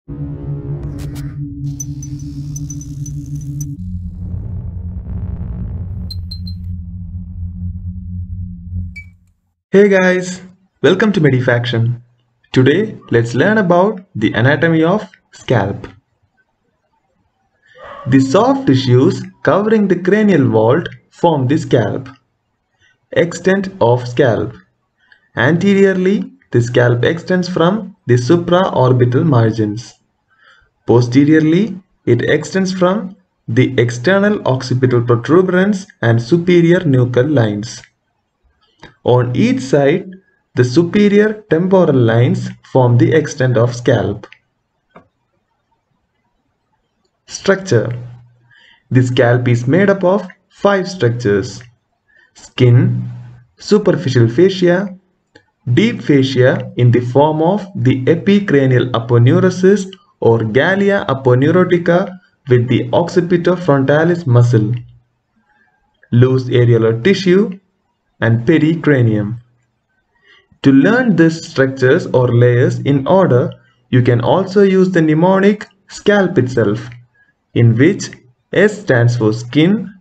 Hey guys, welcome to Medifaction. Today, let's learn about the anatomy of scalp. The soft tissues covering the cranial vault form the scalp. Extent of scalp. Anteriorly, the scalp extends from the supraorbital margins. Posteriorly, it extends from the external occipital protuberance and superior nuchal lines. On each side, the superior temporal lines form the extent of scalp. Structure. The scalp is made up of 5 structures: skin, superficial fascia, deep fascia in the form of the epicranial aponeurosis or gallia aponeurotica with the occipitofrontalis muscle, loose areolar tissue, and pericranium. To learn these structures or layers in order, you can also use the mnemonic scalp itself, in which S stands for skin,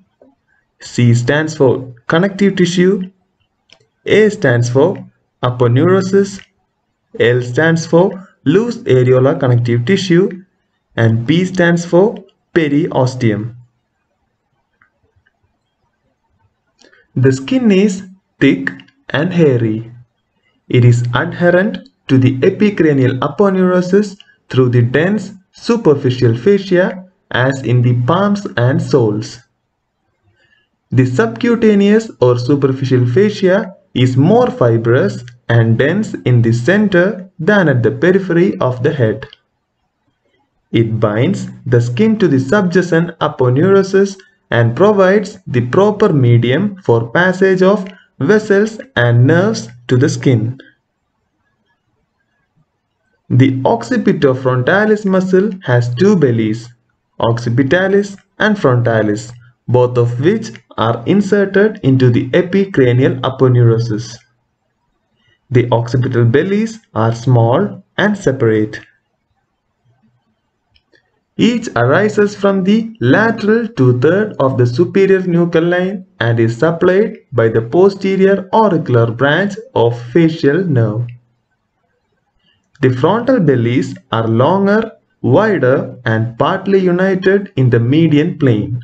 C stands for connective tissue, A stands for aponeurosis, L stands for loose areolar connective tissue, and P stands for periosteum. The skin is thick and hairy. It is adherent to the epicranial aponeurosis through the dense superficial fascia as in the palms and soles. The subcutaneous or superficial fascia is more fibrous and dense in the center than at the periphery of the head. It binds the skin to the subjacent aponeurosis and provides the proper medium for passage of vessels and nerves to the skin. The occipitofrontalis muscle has two bellies, occipitalis and frontalis, both of which are inserted into the epicranial aponeurosis. The occipital bellies are small and separate. Each arises from the lateral two-thirds of the superior nuchal line and is supplied by the posterior auricular branch of facial nerve. The frontal bellies are longer, wider, and partly united in the median plane.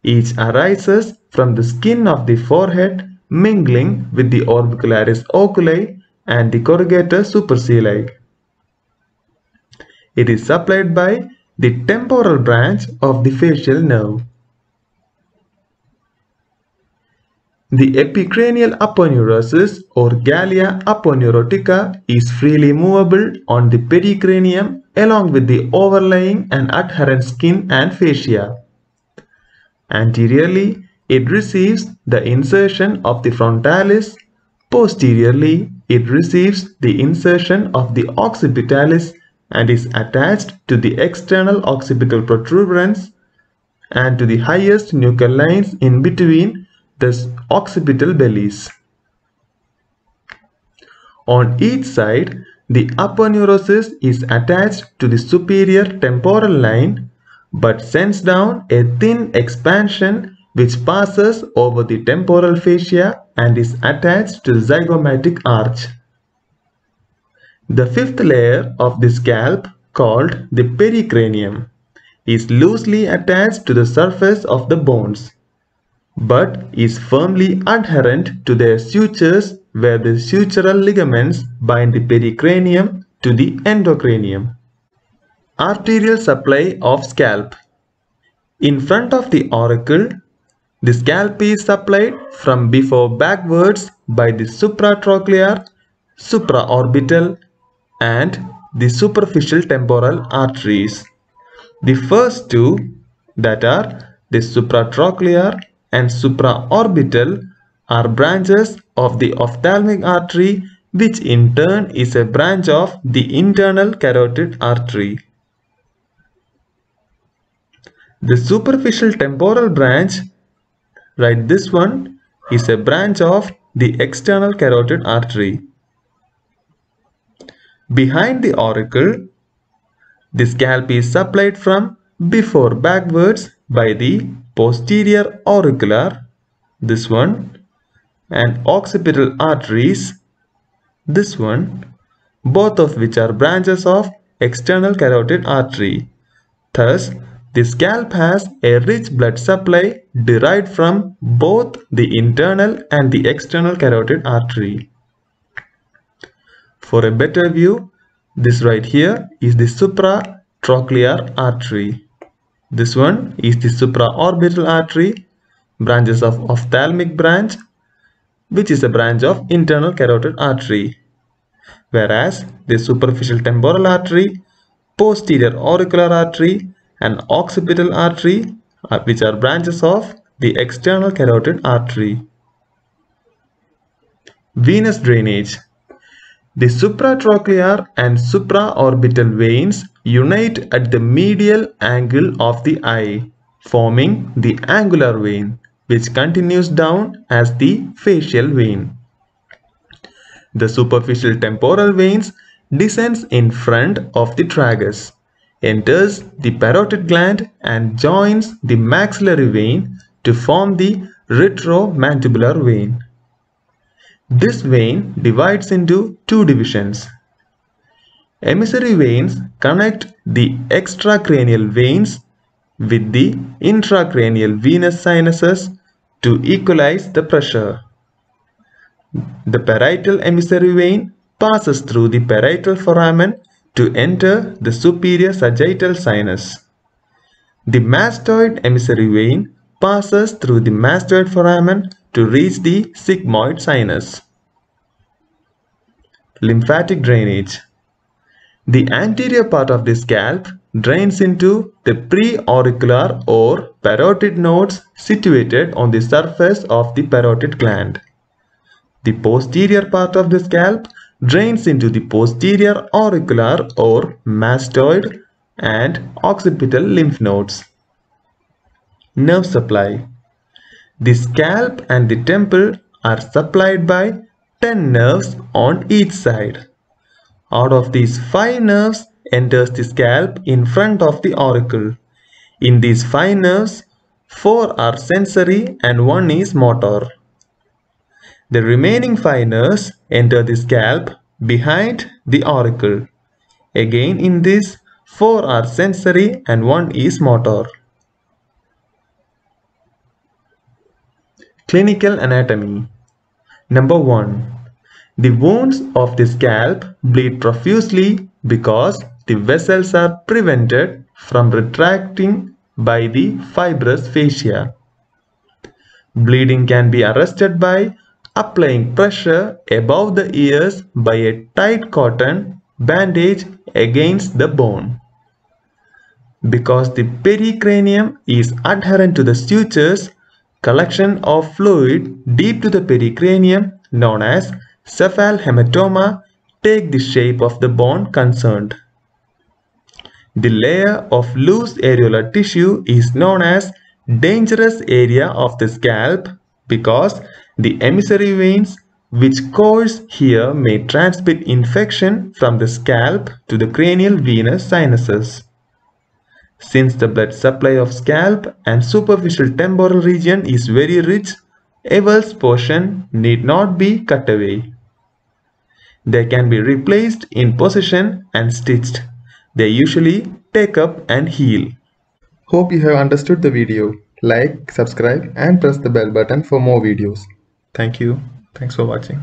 Each arises from the skin of the forehead mingling with the orbicularis oculi and the corrugator supercilii. It is supplied by the temporal branch of the facial nerve. The epicranial aponeurosis or gallia aponeurotica is freely movable on the pericranium along with the overlying and adherent skin and fascia. Anteriorly, it receives the insertion of the frontalis. Posteriorly, it receives the insertion of the occipitalis and is attached to the external occipital protuberance and to the highest nuchal lines in between the occipital bellies. On each side, the aponeurosis is attached to the superior temporal line but sends down a thin expansion which passes over the temporal fascia and is attached to the zygomatic arch. The fifth layer of the scalp, called the pericranium, is loosely attached to the surface of the bones, but is firmly adherent to their sutures where the sutural ligaments bind the pericranium to the endocranium. Arterial supply of scalp. In front of the auricle, the scalp is supplied from before backwards by the supratrochlear, supraorbital, and the superficial temporal arteries. The first two, that are the supratrochlear and supraorbital, are branches of the ophthalmic artery, which in turn is a branch of the internal carotid artery. The superficial temporal branch, right, this one is a branch of the external carotid artery. Behind the auricle, The scalp is supplied from before backwards by the posterior auricular, this one, and occipital arteries, this one, both of which are branches of external carotid artery. Thus, the scalp has a rich blood supply derived from both the internal and the external carotid artery. For a better view, this right here is the supratrochlear artery. This one is the supraorbital artery, branches of ophthalmic branch, which is a branch of internal carotid artery. Whereas the superficial temporal artery, posterior auricular artery, and occipital artery, which are branches of the external carotid artery. Venous drainage. The supratrochlear and supraorbital veins unite at the medial angle of the eye, forming the angular vein, which continues down as the facial vein. The superficial temporal veins descends in front of the tragus, enters the parotid gland and joins the maxillary vein to form the retromandibular vein. This vein divides into two divisions. Emissary veins connect the extracranial veins with the intracranial venous sinuses to equalize the pressure. The parietal emissary vein passes through the parietal foramen to enter the superior sagittal sinus. The mastoid emissary vein passes through the mastoid foramen to reach the sigmoid sinus. Lymphatic drainage. The anterior part of the scalp drains into the preauricular or parotid nodes situated on the surface of the parotid gland. The posterior part of the scalp drains into the posterior auricular or mastoid and occipital lymph nodes. Nerve supply. The scalp and the temple are supplied by 10 nerves on each side. Out of these 5 nerves enters the scalp in front of the auricle. In these 5 nerves, 4 are sensory and 1 is motor. The remaining 5 nerves enter the scalp behind the auricle. Again in this, 4 are sensory and 1 is motor. Clinical anatomy. Number 1. The wounds of the scalp bleed profusely because the vessels are prevented from retracting by the fibrous fascia. Bleeding can be arrested by applying pressure above the ears by a tight cotton bandage against the bone. Because the pericranium is adherent to the sutures, collection of fluid deep to the pericranium known as cephalhematoma take the shape of the bone concerned. The layer of loose areolar tissue is known as dangerous area of the scalp because the emissary veins which course here may transmit infection from the scalp to the cranial venous sinuses. Since the blood supply of scalp and superficial temporal region is very rich, avulse portion need not be cut away. They can be replaced in position and stitched. They usually take up and heal. Hope you have understood the video. Like, subscribe and press the bell button for more videos. Thank you. Thanks for watching.